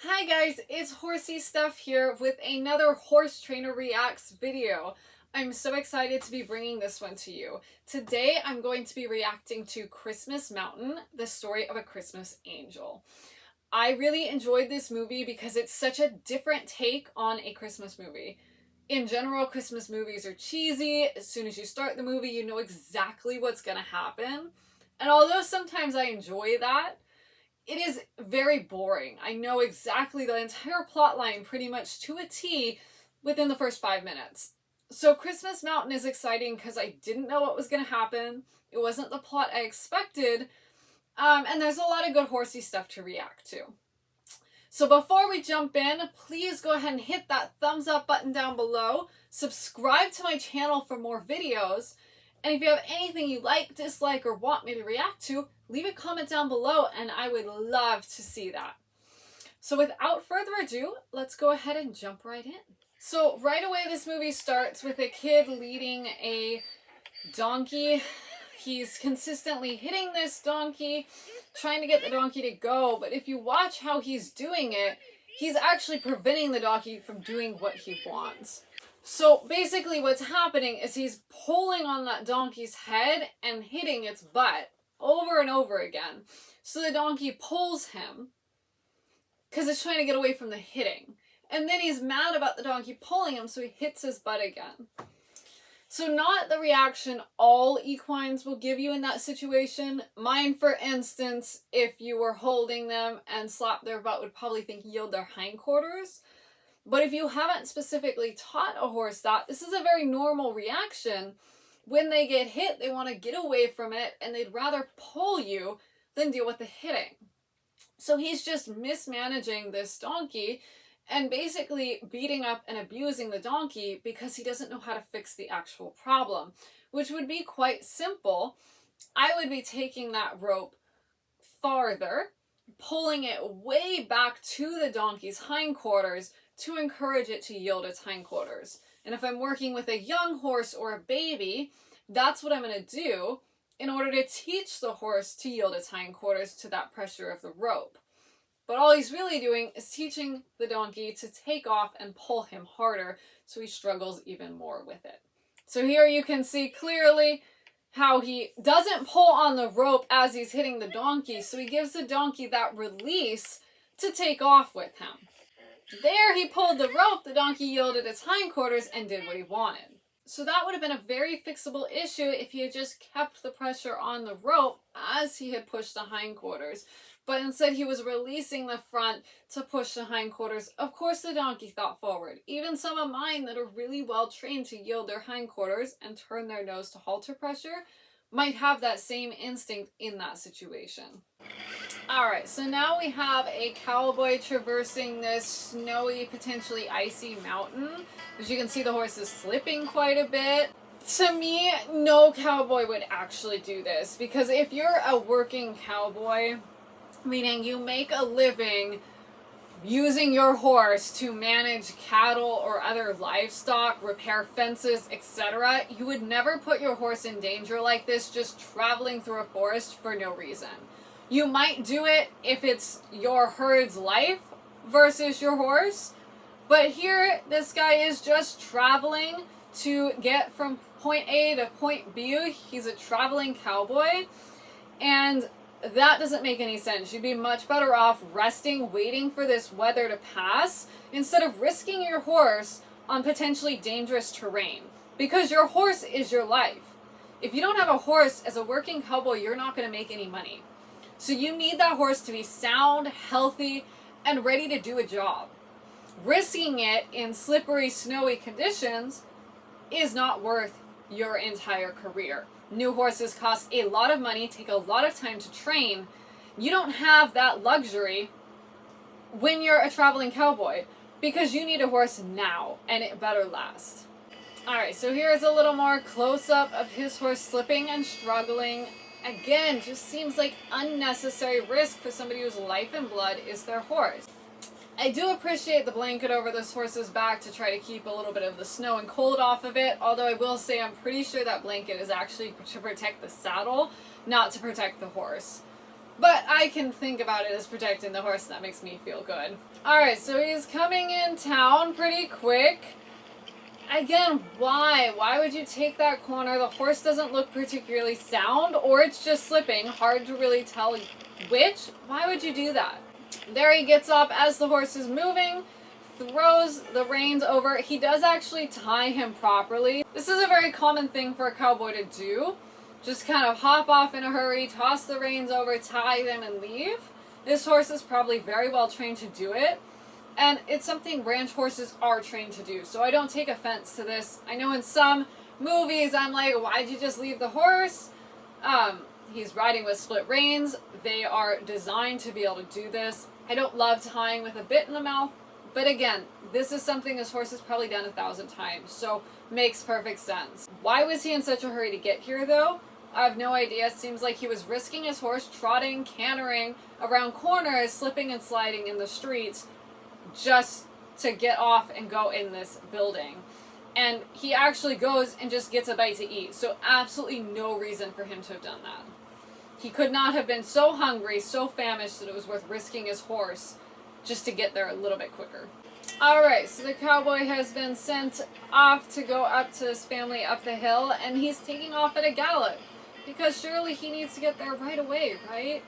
Hi guys, it's Horsey Stuff here with another Horse Trainer Reacts video. I'm so excited to be bringing this one to you. Today I'm going to be reacting to Christmas Mountain, the story of a Christmas angel. I really enjoyed this movie because it's such a different take on a Christmas movie. In general, Christmas movies are cheesy. As soon as you start the movie, you know exactly what's going to happen. And although sometimes I enjoy that, it is very boring. I know exactly the entire plot line pretty much to a T within the first 5 minutes. So Christmas Mountain is exciting because I didn't know what was going to happen. It wasn't the plot I expected. And there's a lot of good horsey stuff to react to. So before we jump in, please go ahead and hit that thumbs up button down below. Subscribe to my channel for more videos. And if you have anything you like, dislike, or want me to react to, leave a comment down below and I would love to see that. So without further ado, let's go ahead and jump right in. So right away this movie starts with a kid leading a donkey. He's consistently hitting this donkey, trying to get the donkey to go, but if you watch how he's doing it, he's actually preventing the donkey from doing what he wants. So basically what's happening is he's pulling on that donkey's head and hitting its butt over and over again. So the donkey pulls him because it's trying to get away from the hitting. And then he's mad about the donkey pulling him, so he hits his butt again. So not the reaction all equines will give you in that situation. Mine, for instance, if you were holding them and slapped their butt, would probably think yield their hindquarters. But if you haven't specifically taught a horse that, this is a very normal reaction. When they get hit, they want to get away from it and they'd rather pull you than deal with the hitting. So he's just mismanaging this donkey and basically beating up and abusing the donkey because he doesn't know how to fix the actual problem, which would be quite simple. I would be taking that rope farther, pulling it way back to the donkey's hindquarters to encourage it to yield its hindquarters. And if I'm working with a young horse or a baby, that's what I'm going to do in order to teach the horse to yield its hindquarters to that pressure of the rope. But all he's really doing is teaching the donkey to take off and pull him harder, so he struggles even more with it. So here you can see clearly how he doesn't pull on the rope as he's hitting the donkey, so he gives the donkey that release to take off with him. There he pulled the rope, the donkey yielded its hindquarters and did what he wanted. So that would have been a very fixable issue if he had just kept the pressure on the rope as he had pushed the hindquarters. But instead he was releasing the front to push the hindquarters. Of course the donkey thought forward. Even some of mine that are really well trained to yield their hindquarters and turn their nose to halter pressure might have that same instinct in that situation. Alright, so now we have a cowboy traversing this snowy, potentially icy mountain. As you can see, the horse is slipping quite a bit. To me, no cowboy would actually do this, because if you're a working cowboy, meaning you make a living using your horse to manage cattle or other livestock, repair fences, etc., you would never put your horse in danger like this just traveling through a forest for no reason. You might do it if it's your herd's life versus your horse, but here this guy is just traveling to get from point A to point B. He's a traveling cowboy, and that doesn't make any sense. You'd be much better off resting, waiting for this weather to pass, instead of risking your horse on potentially dangerous terrain, because your horse is your life. If you don't have a horse as a working cowboy, you're not going to make any money. So you need that horse to be sound, healthy, and ready to do a job. Risking it in slippery, snowy conditions is not worth your entire career. New horses cost a lot of money, take a lot of time to train. You don't have that luxury when you're a traveling cowboy, because you need a horse now, and it better last. Alright, so here's a little more close-up of his horse slipping and struggling. Again, just seems like unnecessary risk for somebody whose life and blood is their horse. I do appreciate the blanket over this horse's back to try to keep a little bit of the snow and cold off of it, although I will say I'm pretty sure that blanket is actually to protect the saddle, not to protect the horse. But I can think about it as protecting the horse, and that makes me feel good. Alright, so he's coming in town pretty quick. Again, why? Why would you take that corner? The horse doesn't look particularly sound, or it's just slipping. Hard to really tell which. Why would you do that? There he gets up as the horse is moving, throws the reins over. He does actually tie him properly. This is a very common thing for a cowboy to do. Just kind of hop off in a hurry, toss the reins over, tie them, and leave. This horse is probably very well trained to do it. And it's something ranch horses are trained to do. So I don't take offense to this. I know in some movies I'm like, why'd you just leave the horse? He's riding with split reins. They are designed to be able to do this. I don't love tying with a bit in the mouth. But again, this is something this horse has probably done 1,000 times. So makes perfect sense. Why was he in such a hurry to get here though? I have no idea. Seems like he was risking his horse trotting, cantering around corners, slipping and sliding in the streets just to get off and go in this building. And he actually goes and just gets a bite to eat. So absolutely no reason for him to have done that. He could not have been so hungry, so famished that it was worth risking his horse just to get there a little bit quicker. Alright, so the cowboy has been sent off to go up to his family up the hill, and he's taking off at a gallop. Because surely he needs to get there right away, right?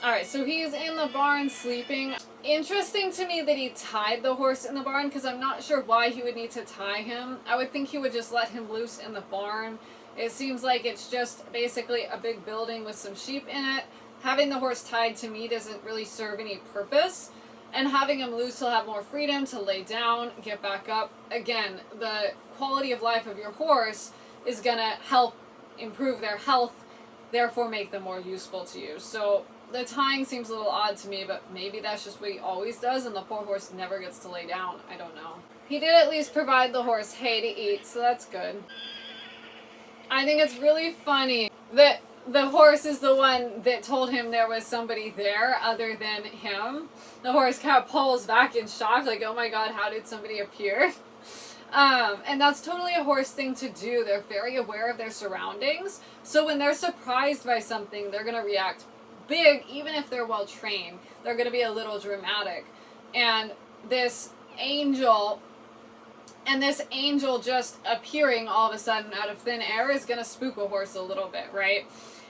Alright, so he's in the barn sleeping. Interesting to me that he tied the horse in the barn, because I'm not sure why he would need to tie him. I would think he would just let him loose in the barn. It seems like it's just basically a big building with some sheep in it. Having the horse tied to me doesn't really serve any purpose. And having him loose, he'll have more freedom to lay down, get back up. Again, the quality of life of your horse is going to help improve their health, therefore make them more useful to you. So the tying seems a little odd to me, but maybe that's just what he always does and the poor horse never gets to lay down. I don't know. He did at least provide the horse hay to eat, so that's good. I think it's really funny that the horse is the one that told him there was somebody there other than him. The horse kind of pulls back in shock, like, oh my god, how did somebody appear? And that's totally a horse thing to do. They're very aware of their surroundings. So when they're surprised by something, they're going to react big, even if they're well trained. They're going to be a little dramatic. And this angel just appearing all of a sudden out of thin air is going to spook a horse a little bit, right?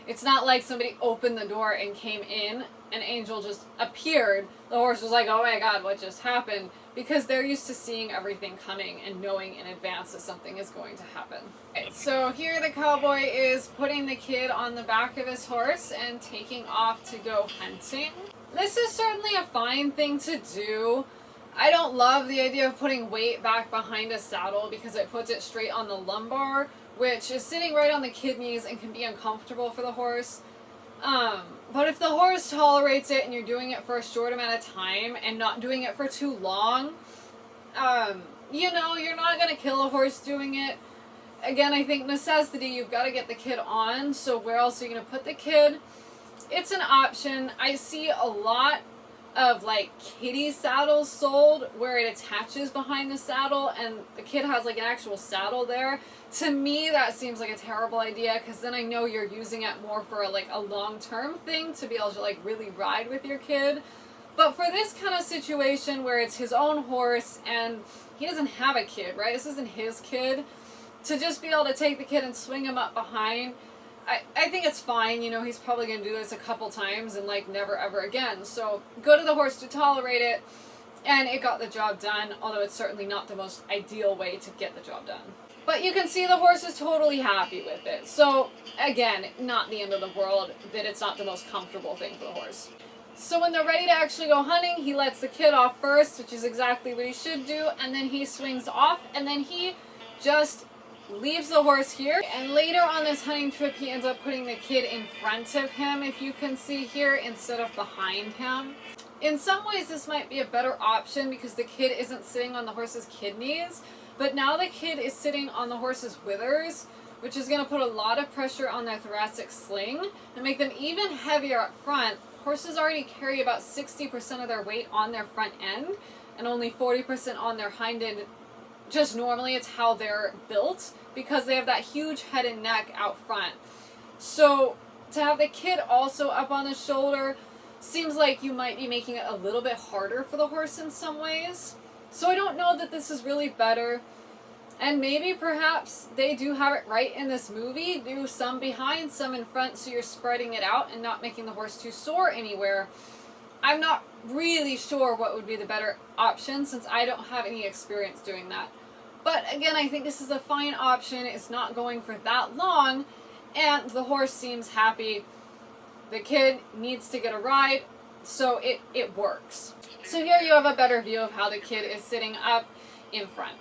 It's not like somebody opened the door and came in. An angel just appeared. The horse was like, oh my god, what just happened? Because they're used to seeing everything coming and knowing in advance that something is going to happen. Okay, so here the cowboy is putting the kid on the back of his horse and taking off to go hunting. This is certainly a fine thing to do. I don't love the idea of putting weight back behind a saddle because it puts it straight on the lumbar, which is sitting right on the kidneys and can be uncomfortable for the horse. But if the horse tolerates it and you're doing it for a short amount of time and not doing it for too long, you know, you're not going to kill a horse doing it. Again, I think necessity, you've got to get the kid on, so where else are you going to put the kid? It's an option. I see a lot of like kiddie saddles sold where it attaches behind the saddle and the kid has like an actual saddle there. To me, that seems like a terrible idea because then I know you're using it more for like a long-term thing to be able to like really ride with your kid. But for this kind of situation where it's his own horse and he doesn't have a kid, right? This isn't his kid. To just be able to take the kid and swing him up behind, I think it's fine. You know, he's probably going to do this a couple times and like never ever again. So go to the horse to tolerate it, and it got the job done, although it's certainly not the most ideal way to get the job done. But you can see the horse is totally happy with it. So again, not the end of the world that it's not the most comfortable thing for the horse. So when they're ready to actually go hunting, he lets the kid off first, which is exactly what he should do, and then he swings off, and then he just leaves the horse here. And later on this hunting trip, he ends up putting the kid in front of him, if you can see here, instead of behind him. In some ways, this might be a better option because the kid isn't sitting on the horse's kidneys, but now the kid is sitting on the horse's withers, which is going to put a lot of pressure on their thoracic sling and make them even heavier up front. Horses already carry about 60% of their weight on their front end and only 40% on their hind end. Just normally it's how they're built because they have that huge head and neck out front. So To have the kid also up on the shoulder seems like you might be making it a little bit harder for the horse in some ways. So I don't know that this is really better. And maybe perhaps they do have it right in this movie. Do some behind, some in front, so you're spreading it out and not making the horse too sore anywhere. I'm not really sure what would be the better option since I don't have any experience doing that. But again, I think this is a fine option. It's not going for that long, and the horse seems happy. The kid needs to get a ride, so it works. So here you have a better view of how the kid is sitting up in front.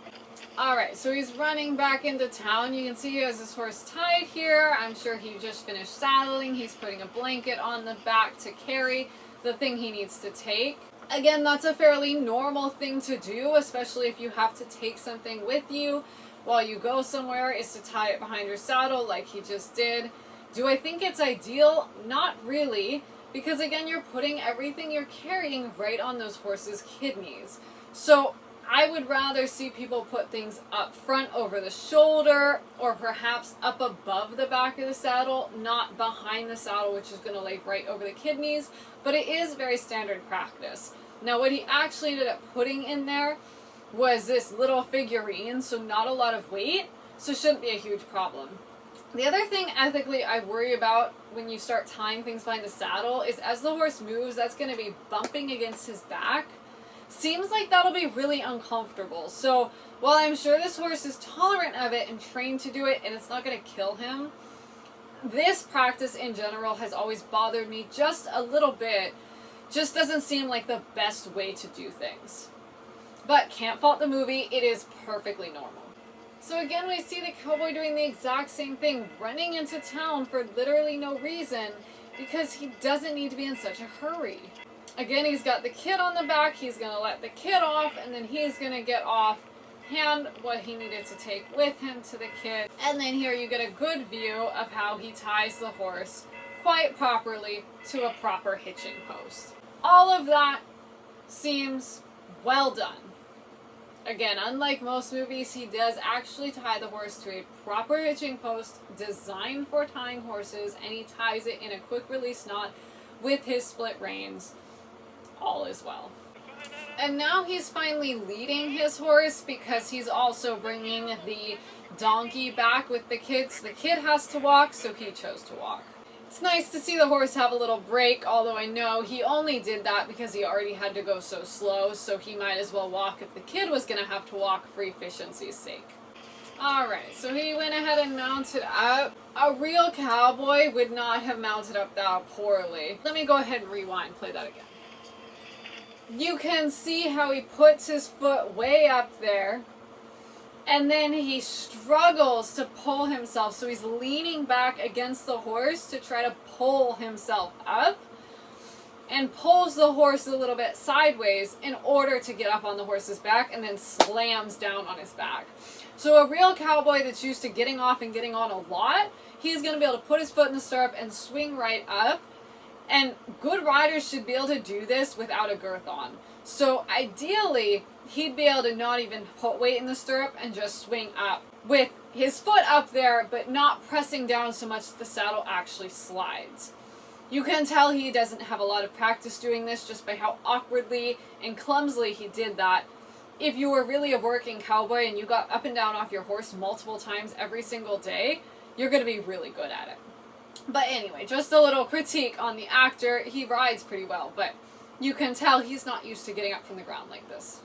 Alright, so he's running back into town. You can see he has his horse tied here. I'm sure he just finished saddling. He's putting a blanket on the back to carry the thing he needs to take. Again, that's a fairly normal thing to do, especially if you have to take something with you while you go somewhere, is to tie it behind your saddle like he just did. Do I think it's ideal? Not really, because again, you're putting everything you're carrying right on those horses' kidneys. So I would rather see people put things up front over the shoulder or perhaps up above the back of the saddle, not behind the saddle, which is going to lay right over the kidneys, but it is very standard practice. Now what he actually ended up putting in there was this little figurine, so not a lot of weight, so shouldn't be a huge problem. The other thing ethically I worry about when you start tying things behind the saddle is as the horse moves, that's going to be bumping against his back. Seems like that'll be really uncomfortable. So while I'm sure this horse is tolerant of it and trained to do it and it's not going to kill him, this practice in general has always bothered me just a little bit. Just doesn't seem like the best way to do things. But can't fault the movie, it is perfectly normal. So again, we see the cowboy doing the exact same thing, running into town for literally no reason because he doesn't need to be in such a hurry. Again, he's got the kid on the back, he's going to let the kid off, and then he's going to get off, hand what he needed to take with him to the kid. And then here you get a good view of how he ties the horse quite properly to a proper hitching post. All of that seems well done. Again, unlike most movies, he does actually tie the horse to a proper hitching post designed for tying horses, and he ties it in a quick release knot with his split reins. All is well. And now he's finally leading his horse because he's also bringing the donkey back with the kids. The kid has to walk, so he chose to walk. It's nice to see the horse have a little break, although I know he only did that because he already had to go so slow, so he might as well walk if the kid was going to have to walk for efficiency's sake. Alright, so he went ahead and mounted up. A real cowboy would not have mounted up that poorly. Let me go ahead and rewind, play that again. You can see how he puts his foot way up there, and then he struggles to pull himself, so he's leaning back against the horse to try to pull himself up, and pulls the horse a little bit sideways in order to get up on the horse's back, and then slams down on his back. So a real cowboy that's used to getting off and getting on a lot, he's going to be able to put his foot in the stirrup and swing right up. And good riders should be able to do this without a girth on. So ideally, he'd be able to not even put weight in the stirrup and just swing up with his foot up there, but not pressing down so much that the saddle actually slides. You can tell he doesn't have a lot of practice doing this just by how awkwardly and clumsily he did that. If you were really a working cowboy and you got up and down off your horse multiple times every single day, you're going to be really good at it. But anyway, just a little critique on the actor. He rides pretty well, but you can tell he's not used to getting up from the ground like this.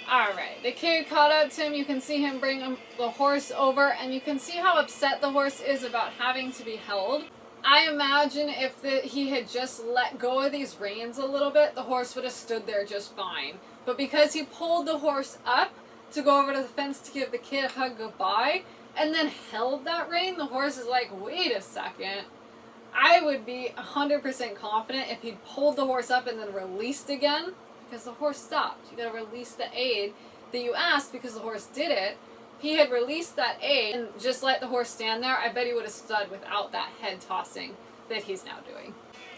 Alright, the kid caught up to him. You can see him bring the horse over, and you can see how upset the horse is about having to be held. I imagine if he had just let go of these reins a little bit, the horse would have stood there just fine. But because he pulled the horse up to go over to the fence to give the kid a hug goodbye, and then held that rein, the horse is like, wait a second. I would be 100% confident if he'd pulled the horse up and then released again, because the horse stopped. You gotta release the aid that you asked because the horse did it. If he had released that aid and just let the horse stand there, I bet he would have stood without that head tossing that he's now doing.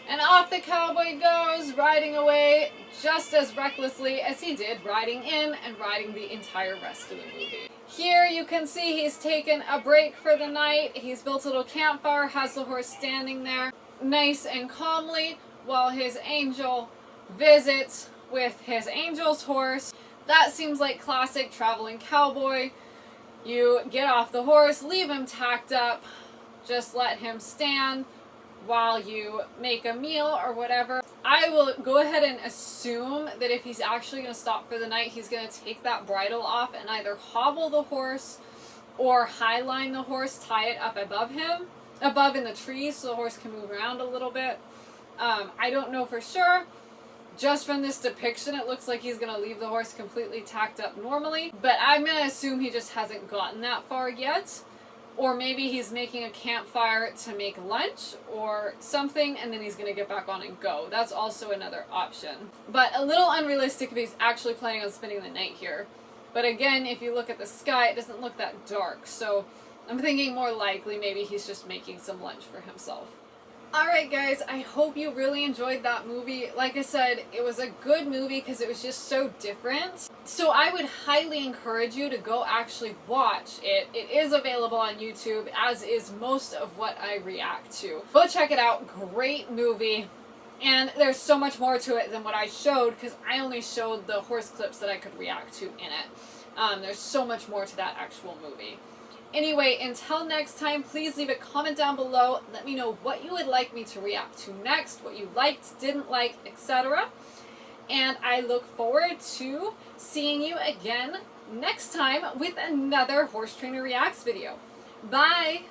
And off the cowboy goes, riding away just as recklessly as he did riding in and riding the entire rest of the movie. Here you can see he's taken a break for the night. He's built a little campfire, has the horse standing there. nice and calmly while his angel visits with his angel's horse. That seems like classic traveling cowboy. You get off the horse, leave him tacked up, just let him stand while you make a meal or whatever. I will go ahead and assume that if he's actually going to stop for the night, he's going to take that bridle off and either hobble the horse or highline the horse, tie it up above him, above in the trees so the horse can move around a little bit. I don't know for sure. Just from this depiction, it looks like he's going to leave the horse completely tacked up normally. But I'm going to assume he just hasn't gotten that far yet. Or maybe he's making a campfire to make lunch or something, and then he's going to get back on and go. That's also another option. But a little unrealistic if he's actually planning on spending the night here. But again, if you look at the sky, it doesn't look that dark. So I'm thinking more likely maybe he's just making some lunch for himself. Alright guys, I hope you really enjoyed that movie. Like I said, it was a good movie because it was just so different. So I would highly encourage you to go actually watch it. It is available on YouTube, as is most of what I react to. Go check it out. Great movie. And there's so much more to it than what I showed because I only showed the horse clips that I could react to in it. There's so much more to that actual movie. Anyway, until next time, please leave a comment down below. Let me know what you would like me to react to next, what you liked, didn't like, etc. And I look forward to seeing you again next time with another Horse Trainer Reacts video. Bye!